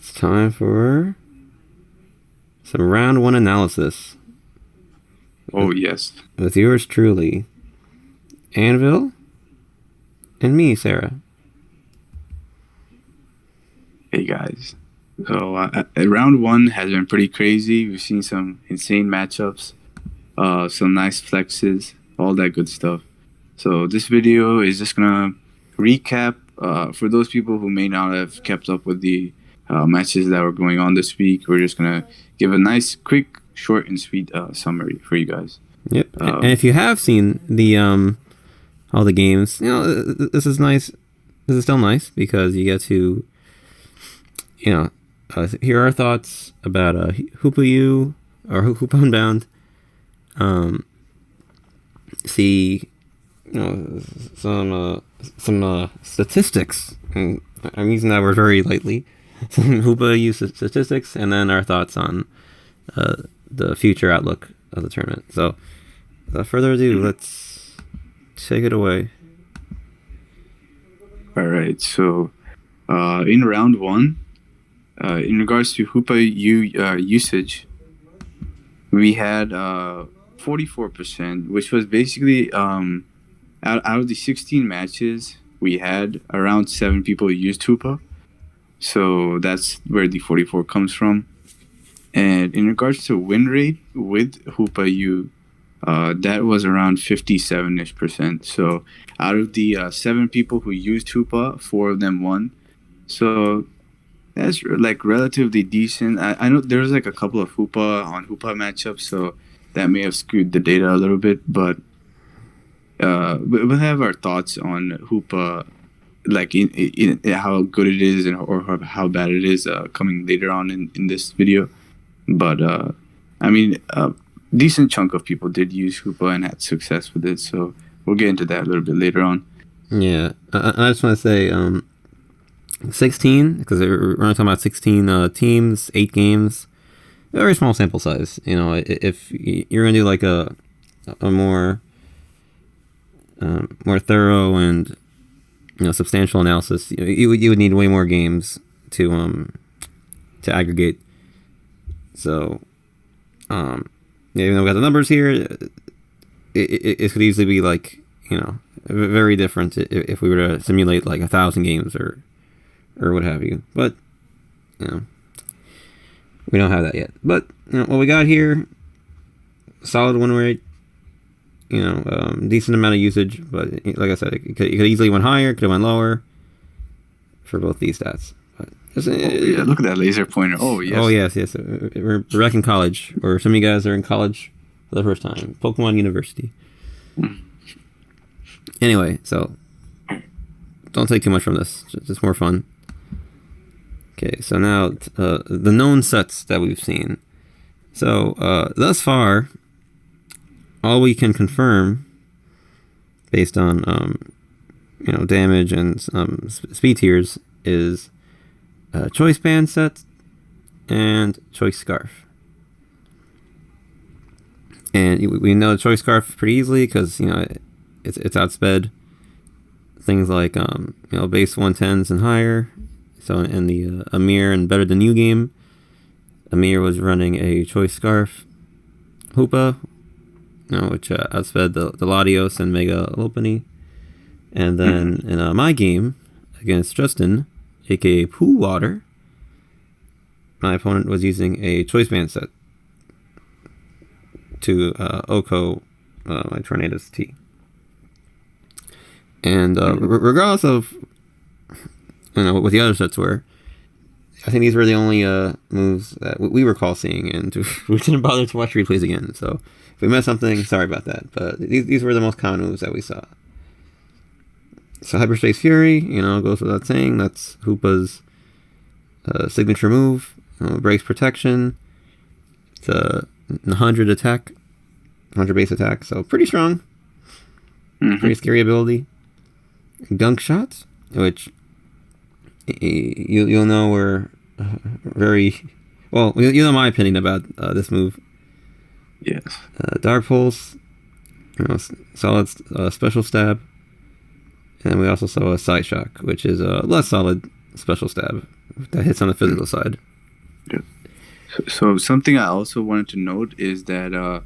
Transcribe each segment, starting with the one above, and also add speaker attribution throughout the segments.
Speaker 1: It's time for some round one analysis.
Speaker 2: Oh, yes.
Speaker 1: With yours truly, Anvil, and me, Saera.
Speaker 2: Hey, guys. So, round one has been pretty crazy. We've seen some insane matchups, some nice flexes, all that good stuff. So, this video is just going to recap for those people who may not have kept up with the matches that were going on this week. We're just going to give a nice, quick, short, and sweet summary for you guys.
Speaker 1: Yep. And if you have seen the all the games, this is nice. This is still nice because you get to, hear our thoughts about Hoopa U or Hoopa Unbound. See, some statistics. And I'm using that word very lightly. Some Hoopa U statistics, and then our thoughts on the future outlook of the tournament. So, without further ado, let's take it away.
Speaker 2: All right. So, in round one, in regards to Hoopa U usage, we had 44%, which was basically out of the 16 matches we had, around 7 people used Hoopa. So that's where the 44 comes from. And in regards to win rate with Hoopa U, that was around 57-ish%. So out of the 7 people who used Hoopa, 4 of them won. So that's like relatively decent. I know there's like a couple of Hoopa on Hoopa matchups, so that may have skewed the data a little bit. But we'll have our thoughts on Hoopa, like in how good it is or how bad it is coming later on in this video. But I mean, decent chunk of people did use Hoopa and had success with it, so we'll get into that a little bit later on.
Speaker 1: Yeah, I just want to say 16, because we're only talking about 16 teams, 8 games, a very small sample size. If you're gonna do like a more thorough and substantial analysis, you would need way more games to aggregate. So, even though we got the numbers here, it could easily be like very different if we were to simulate like 1,000 games or what have you. But we don't have that yet. But what we got here, solid win rate. Decent amount of usage, but like I said, it could easily went higher, it could have went lower for both these stats. But
Speaker 2: yeah, look at that laser pointer. Oh yes.
Speaker 1: Oh yes. We're back in college, or some of you guys are in college for the first time. Pokemon University. Anyway, so don't take too much from this. Just more fun. Okay, so now the known sets that we've seen. So thus far, all we can confirm, based on damage and speed tiers, is choice band set and choice scarf. And we know choice scarf pretty easily because it's outsped things like base 110s and higher. So in the Amir and Better Than You game, Amir was running a choice scarf Hoopa, which outsped the Latios and Mega Lopunny. And then in my game against Justin, aka Pooh Water, my opponent was using a choice band set to Oko my Tornadus T. And regardless of what the other sets were, I think these were the only moves that we recall seeing, and we didn't bother to watch replays again. So if we missed something, sorry about that. But these were the most common moves that we saw. So Hyperspace Fury, goes without saying. That's Hoopa's signature move. Breaks protection. It's a 100 attack, 100 base attack. So pretty strong. Pretty scary ability. Gunk Shots, which you'll know were very well. You know my opinion about this move.
Speaker 2: Yes.
Speaker 1: Dark Pulse, solid special stab, and we also saw a Side Shock, which is less solid special stab that hits on the physical side.
Speaker 2: Yeah. So something I also wanted to note is that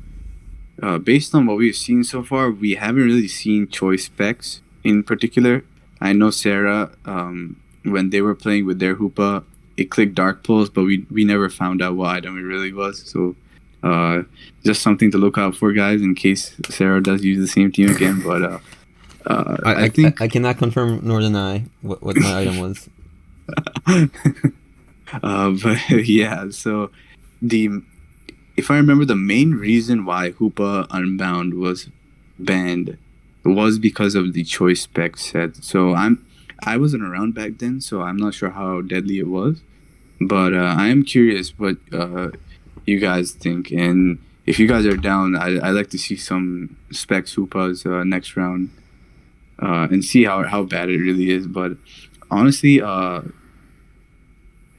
Speaker 2: based on what we've seen so far, we haven't really seen choice specs in particular. I know Saera, when they were playing with their Hoopa, it clicked Dark Pulse, but we never found out what item it really was. So just something to look out for, guys, in case Saera does use the same team again. But I think
Speaker 1: I cannot confirm nor deny what my item was.
Speaker 2: But yeah, so if I remember, the main reason why Hoopa Unbound was banned was because of the choice spec set. So I wasn't around back then, so I'm not sure how deadly it was. But I am curious what you guys think, and if you guys are down, I'd like to see some specs Hoopas next round and see how bad it really is. But honestly,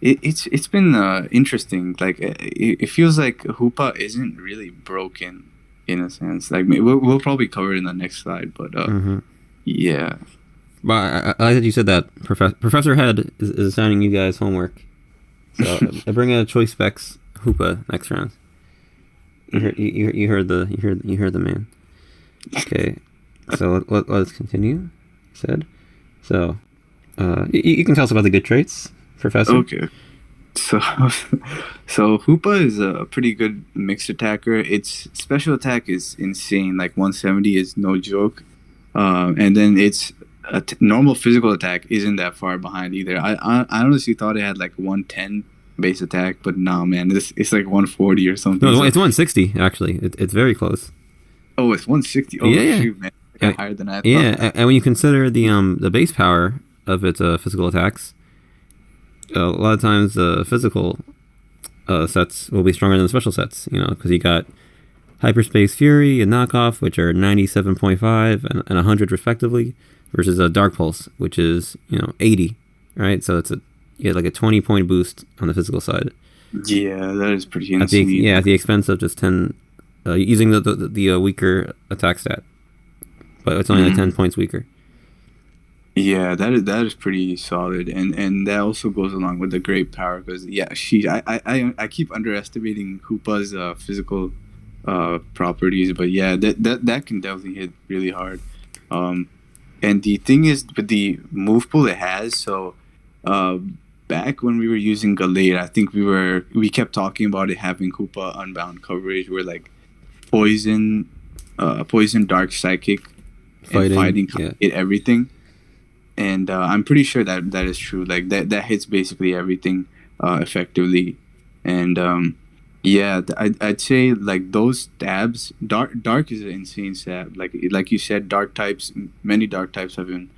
Speaker 2: it's been interesting. Like it feels like Hoopa isn't really broken in a sense. Like we'll probably cover it in the next slide, but yeah.
Speaker 1: But I like that you said that Professor Head is assigning you guys homework. So I bring a choice specs Hoopa next round. You heard the man. Okay, so let's continue. Said so. You can tell us about the good traits, Professor.
Speaker 2: Okay. So Hoopa is a pretty good mixed attacker. Its special attack is insane. Like 170 is no joke. And then its normal physical attack isn't that far behind either. I honestly thought it had like 110 base attack, but nah, man, it's like 140 or something.
Speaker 1: No, it's 160 actually. It's very close.
Speaker 2: Oh, it's 160. Oh,
Speaker 1: yeah.
Speaker 2: Shoot, man, it's higher than I thought.
Speaker 1: Yeah, and when you consider the base power of its physical attacks, a lot of times the physical sets will be stronger than the special sets. You know, because you got Hyperspace Fury and Knockoff, which are 97.5 and 100 respectively, versus a Dark Pulse, which is 80, right? So it's like a 20-point boost on the physical side.
Speaker 2: Yeah, that is pretty insane.
Speaker 1: At the expense of just 10, using the weaker attack stat, but it's only like 10 points weaker.
Speaker 2: Yeah, that is pretty solid, and that also goes along with the great power because I keep underestimating Hoopa's physical properties, but yeah, that can definitely hit really hard. And the thing is with the move pool it has, so back when we were using Gallade, I think we kept talking about it having Hoopa Unbound coverage where like poison, dark, psychic, and fighting hit everything. And I'm pretty sure that is true. Like that hits basically everything effectively. And I'd say like those stabs. Dark is an insane stab. Like you said, many dark types have been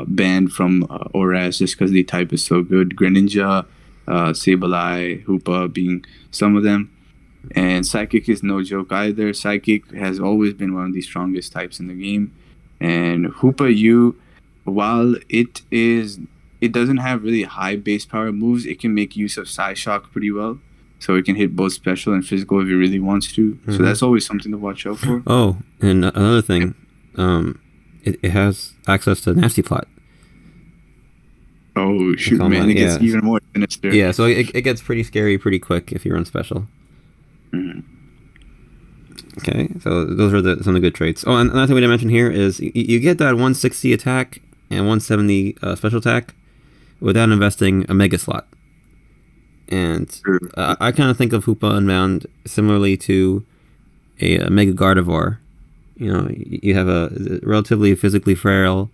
Speaker 2: banned from ORAS just because the type is so good. Greninja, Sableye, Hoopa being some of them. And Psychic is no joke either. Psychic has always been one of the strongest types in the game. And Hoopa U, while it doesn't have really high base power moves, it can make use of Psyshock pretty well. So it can hit both special and physical if it really wants to. So that's always something to watch out for.
Speaker 1: Oh, and another thing, it has access to Nasty Plot.
Speaker 2: Oh, shoot, man. It gets even more sinister.
Speaker 1: Yeah, so it gets pretty scary pretty quick if you run special. Okay, so those are some of the good traits. Oh, and another thing we didn't mention here is you get that 160 attack and 170 special attack without investing a Mega slot. And I kind of think of Hoopa Unbound similarly to a Mega Gardevoir. You have a relatively physically frail,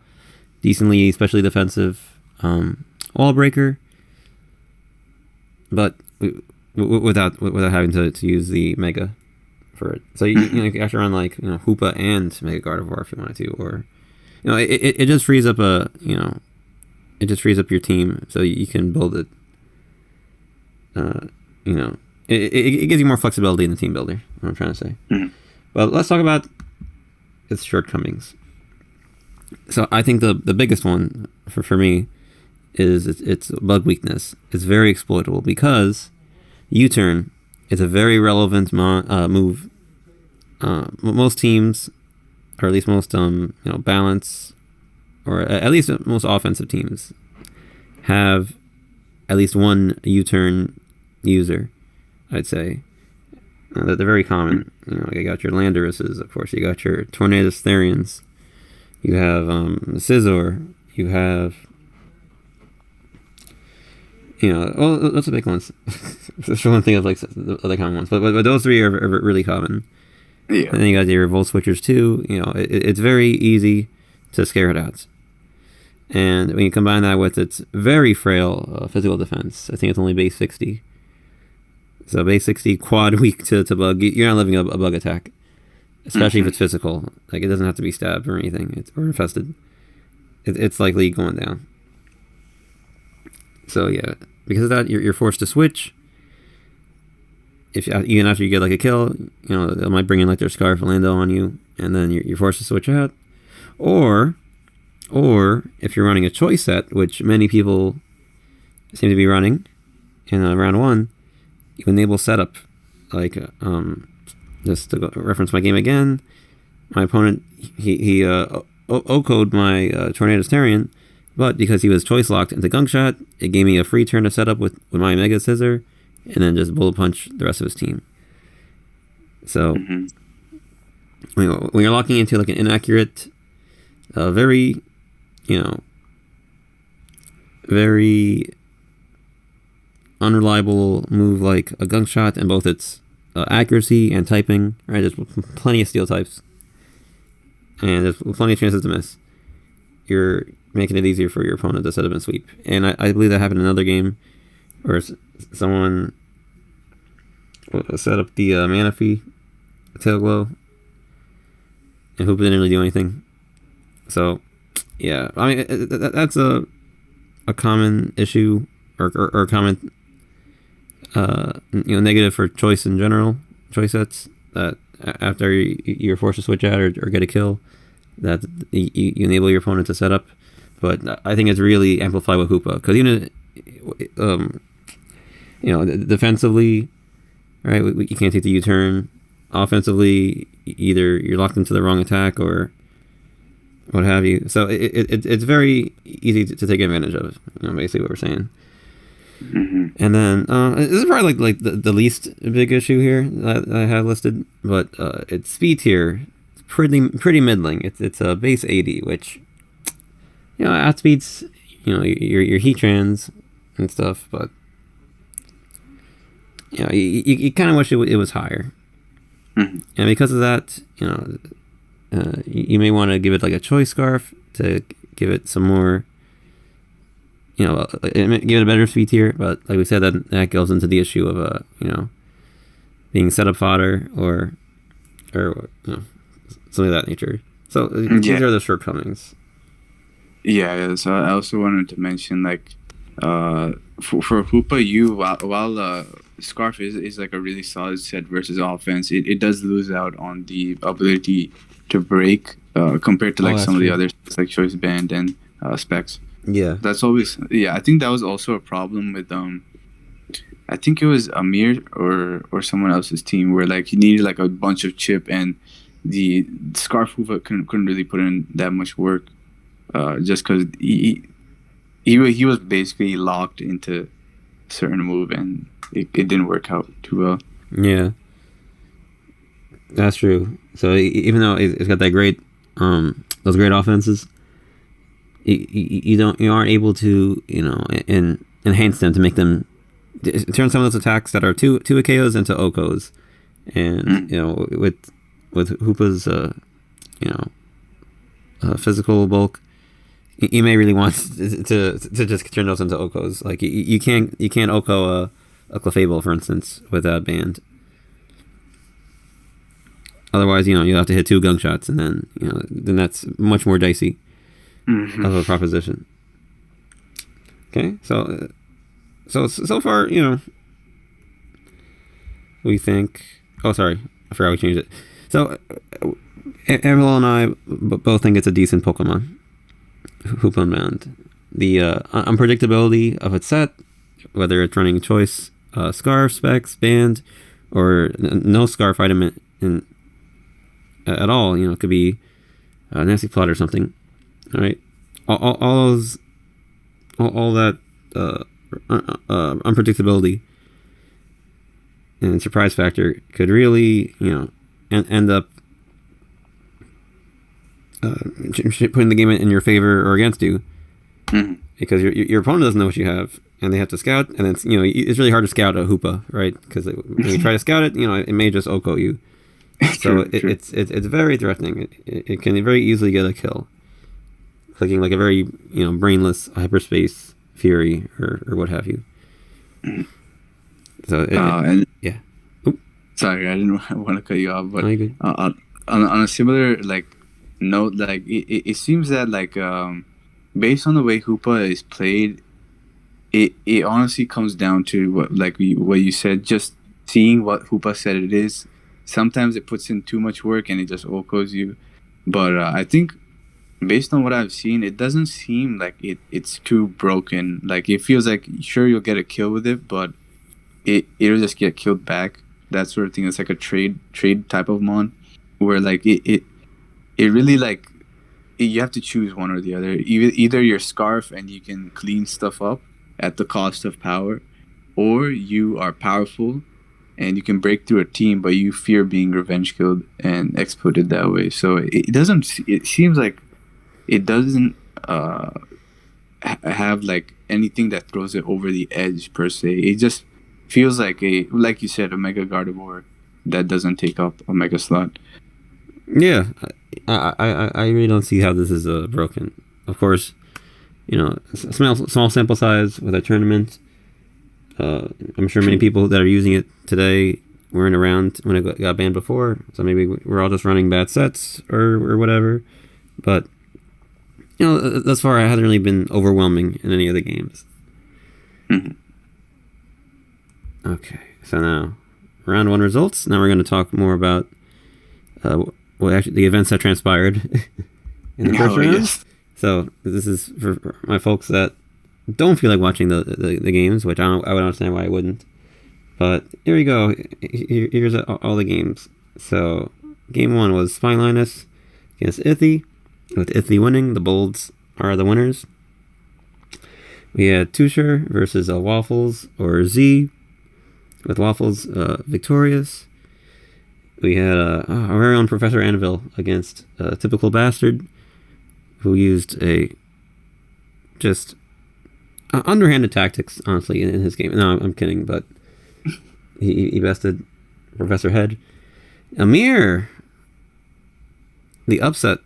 Speaker 1: decently specially defensive wall breaker, but without having to use the Mega for it. So you can actually run like Hoopa and Mega Gardevoir if you wanted to, or it just frees up it just frees up your team so you can build it. It gives you more flexibility in the team builder. What I'm trying to say. But let's talk about its shortcomings. So I think the biggest one for me is its bug weakness. It's very exploitable because U-turn is a very relevant move. Most teams, or at least most balance, or at least most offensive teams, have at least one U-turn user, I'd say. They're very common. You got your Landorus's, of course. You got your Tornadus Therians. You have Scizor. You have... well, those are big ones. Just one thing of the other common ones. But those three are really common.
Speaker 2: Yeah.
Speaker 1: And then you got your Volt Switchers too. It's very easy to scare it out. And when you combine that with its very frail physical defense, I think it's only base 60. So base 60, quad weak to bug. You're not living a bug attack. Especially if it's physical. Like, it doesn't have to be stabbed or anything. Or infested. It's likely going down. So yeah, because of that, you're forced to switch. Even after you get like a kill, they might bring in like their Scarf Lando on you, and then you're forced to switch out. Or if you're running a choice set, which many people seem to be running in round 1, you enable setup. Like, just to reference my game again, my opponent he O-code my Tornadus Therian, but because he was choice locked into Gunk Shot, it gave me a free turn to set up with my Mega Scissor, and then just bullet punch the rest of his team. So when you're locking into like an inaccurate, very unreliable move like a Gunk Shot in both its accuracy and typing, right? There's plenty of steel types, and there's plenty of chances to miss. You're making it easier for your opponent to set up and sweep. And I believe that happened in another game where someone set up the Manaphy Tail Glow, and Hoopa didn't really do anything. So, yeah, I mean, that's a common issue or a common negative for choice in general, choice sets, that after you're forced to switch out or get a kill, that you enable your opponent to set up. But I think it's really amplified with Hoopa, because even defensively, right, you can't take the U-turn. Offensively, either you're locked into the wrong attack or what have you. So it's very easy to take advantage of, basically what we're saying. And then this is probably like the least big issue here that I have listed, but its speed tier. It's pretty middling. It's a base 80, which outspeeds your Heatrans and stuff, but you kind of wish it was higher. And because of that, you may want to give it like a choice scarf to give it some more, give it a better speed tier. But like we said, that goes into the issue of being setup fodder or something of that nature. So these are the shortcomings.
Speaker 2: Yeah. So I also wanted to mention, like, for Hoopa U, while Scarf is like a really solid set versus offense, it does lose out on the ability to break compared to some of the others, like Choice Band and Specs.
Speaker 1: Yeah,
Speaker 2: that's always. Yeah, I think that was also a problem with I think it was Amir or someone else's team, where like he needed like a bunch of chip, and the Scarf Hoopa couldn't really put in that much work, just because he was basically locked into a certain move, and it didn't work out too well.
Speaker 1: Yeah, that's true. So even though it's got that great those great offenses, you aren't able to enhance them to make them turn some of those attacks that are two KOs into OKOs, and with Hoopa's physical bulk, you may really want to just turn those into OKOs. Like you can't OKO a Clefable, for instance, with that band. Otherwise, you have to hit 2 Gunk Shots, and then then that's much more dicey of a proposition. Okay, so far, we think. Oh, sorry, I forgot we changed it. So, Anvil and I both think it's a decent Pokemon. Hoopa Unbound. The unpredictability of its set, whether it's running choice, Scarf, Specs, Band, or no Scarf item at all. It could be a Nasty Plot or something. All right, all that unpredictability and surprise factor could really, end up putting the game in your favor or against you, because your opponent doesn't know what you have, and they have to scout, and it's it's really hard to scout a Hoopa, right? Because when you try to scout it, it may just OHKO you. So it's very threatening. It can very easily get a kill, clicking like a very brainless hyperspace fury or what have you. So yeah. Oop.
Speaker 2: Sorry, I didn't want to cut you off, but
Speaker 1: No,
Speaker 2: on a similar note, it seems that based on the way Hoopa is played, it honestly comes down to what you said, just seeing what Hoopa said it is. Sometimes it puts in too much work and it just OHKOs you, but I think based on what I've seen, it doesn't seem like it's too broken. Like, it feels like, sure, you'll get a kill with it, but it'll just get killed back. That sort of thing. It's like a trade type of mon, where it really you have to choose one or the other. Either you're Scarf and you can clean stuff up at the cost of power, or you are powerful and you can break through a team, but you fear being revenge killed and exploited that way. So it seems like it doesn't have anything that throws it over the edge per se. It just feels like like you said, a Mega Gardevoir that doesn't take up a Mega slot.
Speaker 1: Yeah, I really don't see how this is broken. Of course, small sample size with a tournament. I'm sure many people that are using it today weren't around when it got banned before, so maybe we're all just running bad sets or whatever. But thus far, it hasn't really been overwhelming in any of the games. Okay, so now round 1 results. Now we're going to talk more about actually the events that transpired in the first round. Yes. So this is for my folks that don't feel like watching the games, which I would understand why I wouldn't. But here we go. Here's all the games. So game 1 was Spylinus against Ithy, with Ithy winning. The Bolds are the winners. We had Tusher versus Waffles or Z, with Waffles victorious. We had our very own Professor Anvil against Typical Bastard, who used just underhanded tactics, honestly, in his game. No, I'm kidding, but he bested Professor Head. Amir, the upset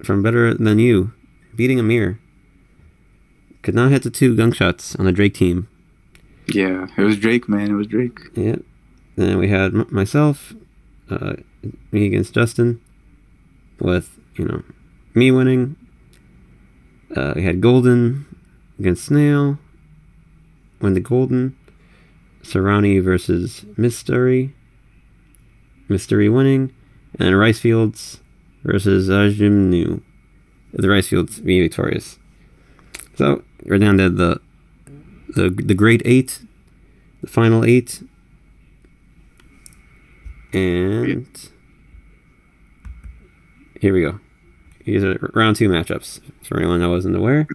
Speaker 1: from Better Than You, beating Amir. Could not hit the 2 gunshots on the Drake team.
Speaker 2: Yeah, it was Drake, man. It was Drake.
Speaker 1: Yeah. Then we had myself, me against Justin, with, me winning. We had Golden against Snail, win the Golden. Sarani versus Mystery winning. And then Rice Fields versus Jimnu. The Rice Fields being victorious. So we're down to the Great 8, the final 8. And here we go. These are round 2 matchups for anyone that wasn't aware.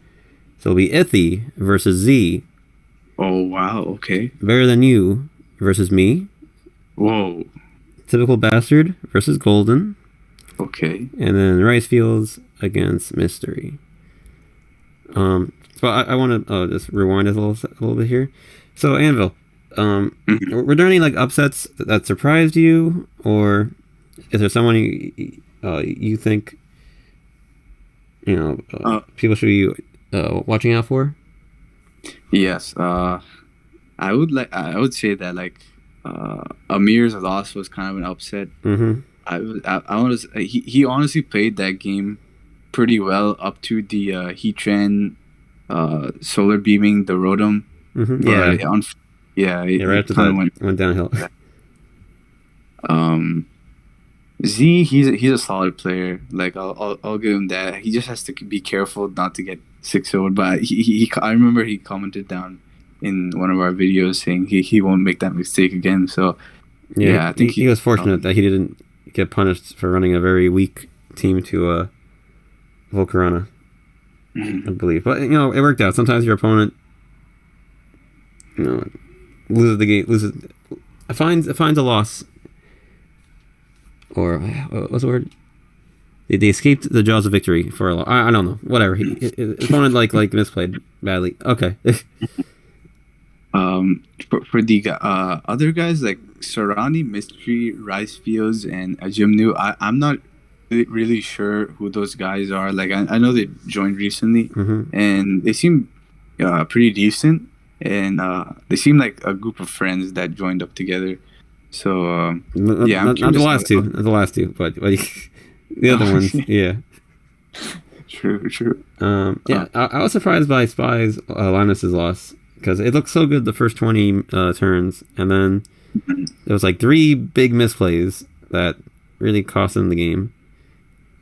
Speaker 1: So it'll be Ithy versus Z.
Speaker 2: Oh, wow. Okay.
Speaker 1: Better Than You versus me.
Speaker 2: Whoa.
Speaker 1: Typical Bastard versus Golden.
Speaker 2: Okay.
Speaker 1: And then Rice Fields against Mystery. So I want to just rewind a little bit here. So Anvil, were there any upsets that surprised you, or is there someone you think people should be watching out for?
Speaker 2: Yes, I would say that Amir's loss was kind of an upset. He honestly played that game pretty well up to the Heatran solar beaming the Rotom.
Speaker 1: Right after that went downhill.
Speaker 2: Z, he's a solid player. I'll give him that. He just has to be careful not to get 6-0'd. But I remember he commented down in one of our videos saying he won't make that mistake again. So
Speaker 1: I think he was fortunate that he didn't get punished for running a very weak team to Volcarona. I believe. But you know, it worked out. Sometimes your opponent, you know, loses the game, finds a loss, or what's the word? They escaped the jaws of victory for a loss. I don't know. Whatever. His opponent like misplayed badly. Okay.
Speaker 2: For the other guys like Sarani, Mystery, Rice Fields, and Jimnu, I'm not really sure who those guys are. Like I know they joined recently, and they seem pretty decent, and they seem like a group of friends that joined up together. So yeah,
Speaker 1: not the last two, but the other ones, yeah.
Speaker 2: True.
Speaker 1: Yeah, I was surprised by Spy's Linus's loss because it looked so good the first 20 turns, and then there was like 3 big misplays that really cost him the game.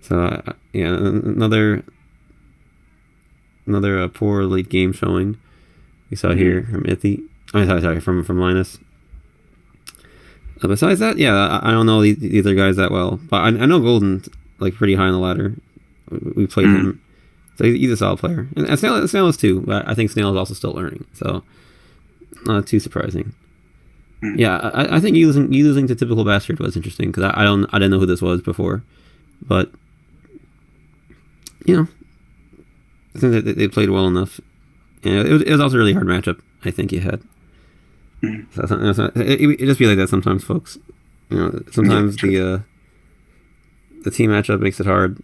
Speaker 1: So yeah, another poor late game showing we saw here from Ithy. Sorry, from Linus. Besides that, yeah, I don't know these other guys that well, but I know Golden's like pretty high on the ladder. We played him, so he's a solid player, and Snail is too. But I think Snail is also still learning, so not too surprising. Yeah, I think you losing to Typical Bastard was interesting because I didn't know who this was before, but you know, I think that they played well enough, and it was also a really hard matchup. I think you had. So it just be like that sometimes, folks. You know, sometimes the team matchup makes it hard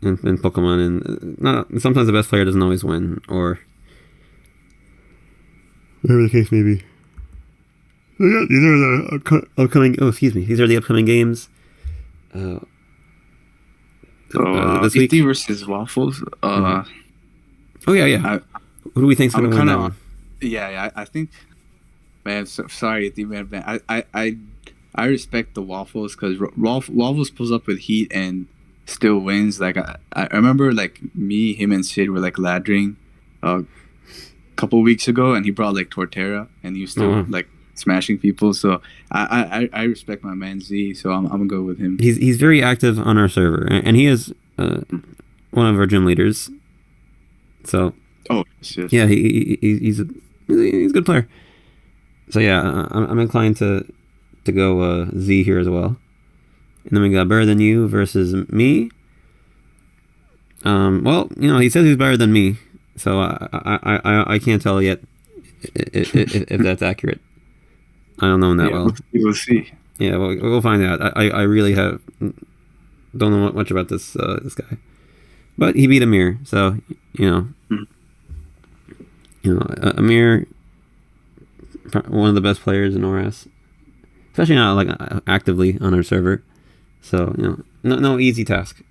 Speaker 1: in Pokemon, and sometimes the best player doesn't always win, or whatever the case may be. So yeah, these are the upcoming. Oh, excuse me. These are the upcoming games.
Speaker 2: This week versus Waffles.
Speaker 1: Oh yeah. Who do we think's gonna win that one?
Speaker 2: Yeah, I think, man. Sorry, man. I respect the Waffles because Waffles pulls up with heat and still wins. Like I remember, like me, him, and Sid were like laddering a couple weeks ago, and he brought like Torterra, and he was still like smashing people. So I respect my man Z. So I'm gonna go with him.
Speaker 1: He's very active on our server, and he is one of our gym leaders. So
Speaker 2: yes.
Speaker 1: Yeah, he's a good player. So yeah, I'm inclined to go Z here as well. And then we got Better Than You versus me. Well, you know, he says he's better than me, so I can't tell yet if that's accurate. I don't know him that well.
Speaker 2: We'll see.
Speaker 1: Yeah, we'll find out. I really don't know much about this guy, but he beat Amir, so you know. You know, Amir, one of the best players in ORAS, especially not like actively on our server. So you know, no easy task.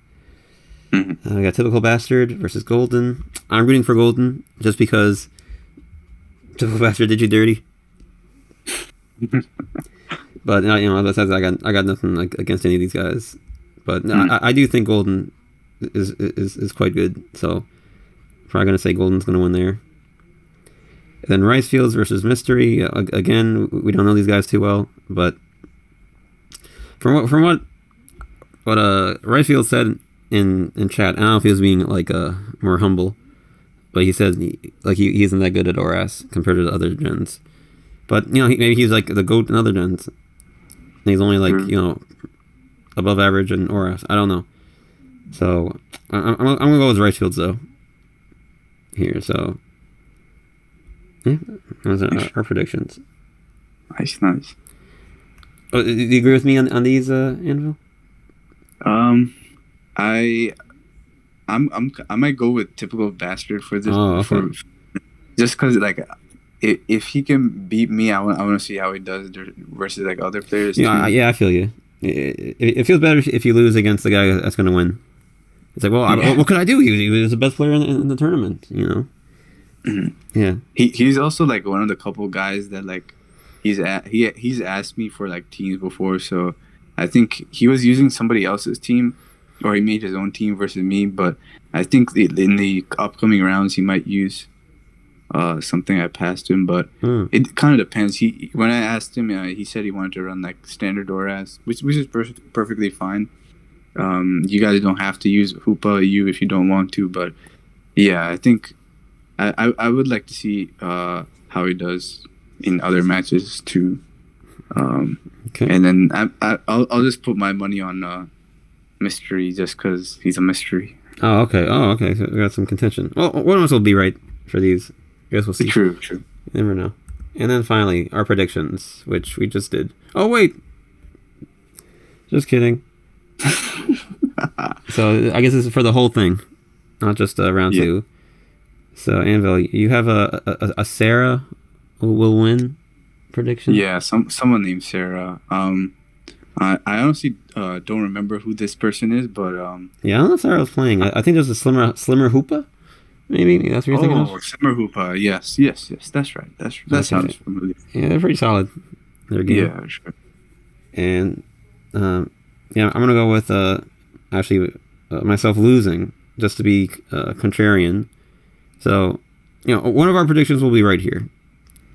Speaker 1: I got Typical Bastard versus Golden. I'm rooting for Golden just because Typical Bastard did you dirty. But you know, besides I got nothing like against any of these guys. But no, I do think Golden is quite good. So probably gonna say Golden's gonna win there. And then Rice Fields versus Mystery. Again, we don't know these guys too well, but from what Rice Fields said in chat, I don't know if he was being like more humble, but he said he isn't that good at ORAS compared to the other gens. But you know, maybe he's like the GOAT in other gens, and he's only like you know above average in ORAS. I don't know. So I'm gonna go with Rice Fields though. Here, so. Yeah, those are our predictions.
Speaker 2: Nice.
Speaker 1: Oh, do you agree with me on these, Anvil?
Speaker 2: I might go with Typical Bastard for this.
Speaker 1: Oh, okay.
Speaker 2: Just because like, if he can beat me, I want to see how he does versus like other players.
Speaker 1: Yeah, I feel you. It feels better if you lose against the guy that's going to win. It's like, well, what could I do? He was the best player in the tournament, you know. Yeah,
Speaker 2: he's also like one of the couple guys that like he's asked me for like teams before, so I think he was using somebody else's team or he made his own team versus me, but I think in the upcoming rounds he might use something I passed him, but it kind of depends. When I asked him, he said he wanted to run like standard ORAS, which is perfectly fine. You guys don't have to use Hoopa U if you don't want to, but yeah, I think I would like to see how he does in other matches too.
Speaker 1: Okay.
Speaker 2: And then I'll just put my money on Mystery just because he's a mystery.
Speaker 1: Oh, okay. Oh, okay. So we got some contention. Well, one of us will be right for these. I guess we'll see.
Speaker 2: True.
Speaker 1: You never know. And then finally, our predictions, which we just did. Oh, wait. Just kidding. So I guess this is for the whole thing, not just round two. So Anvil, you have a Saera will win prediction?
Speaker 2: Yeah, someone named Saera. I honestly don't remember who this person is, but
Speaker 1: yeah, I don't know if Saera was playing. I think there's a slimmer Hoopa. Maybe that's what you're thinking of.
Speaker 2: Slimmer Hoopa. Yes, that's right. That sounds familiar.
Speaker 1: Yeah, they're pretty solid. Their game.
Speaker 2: Yeah, sure.
Speaker 1: And yeah, I'm gonna go with myself losing just to be contrarian. So, one of our predictions will be right here.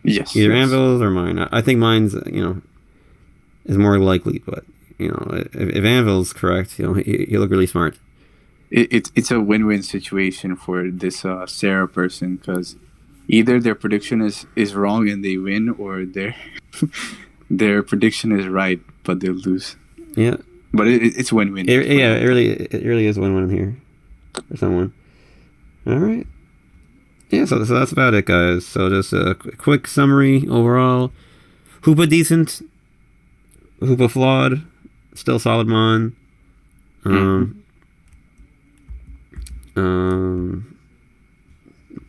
Speaker 2: Yes.
Speaker 1: Either Anvil's or mine. I think mine's is more likely, but if Anvil's correct, he'll look really smart.
Speaker 2: It's a win-win situation for this Saera person because either their prediction is wrong and they win, or their prediction is right but they'll lose.
Speaker 1: Yeah.
Speaker 2: But it's win-win.
Speaker 1: It really is win-win here for someone. All right. Yeah, so that's about it, guys. So just a quick summary overall. Hoopa decent. Hoopa flawed. Still solid mon.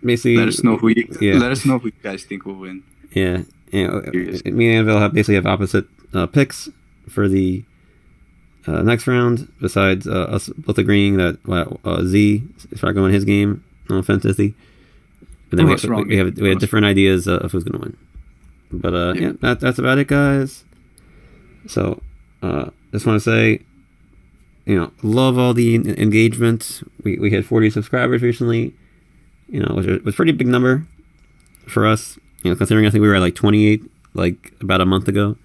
Speaker 1: Basically,
Speaker 2: let us know who you guys think will win.
Speaker 1: Yeah. Me and Anvil basically have opposite picks for the next round. Besides us both agreeing that Z is probably going his game. No offense to Z. But then we have different ideas of who's going to win. But yeah, that's about it, guys. So just want to say, love all the engagement. We had 40 subscribers recently. Which was a pretty big number for us. Considering I think we were at like 28 like about a month ago.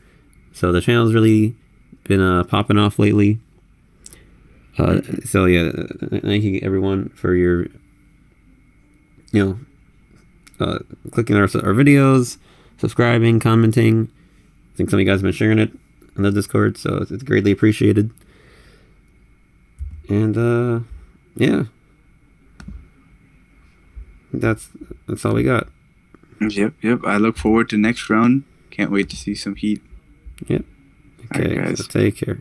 Speaker 1: So the channel's really been popping off lately. So yeah, thank you everyone for your clicking our videos, subscribing, commenting. I think some of you guys have been sharing it on the Discord, so it's greatly appreciated. And yeah, that's all we got.
Speaker 2: Yep. I look forward to next round. Can't wait to see some heat.
Speaker 1: Yep. Okay,
Speaker 2: right, guys.
Speaker 1: So take care.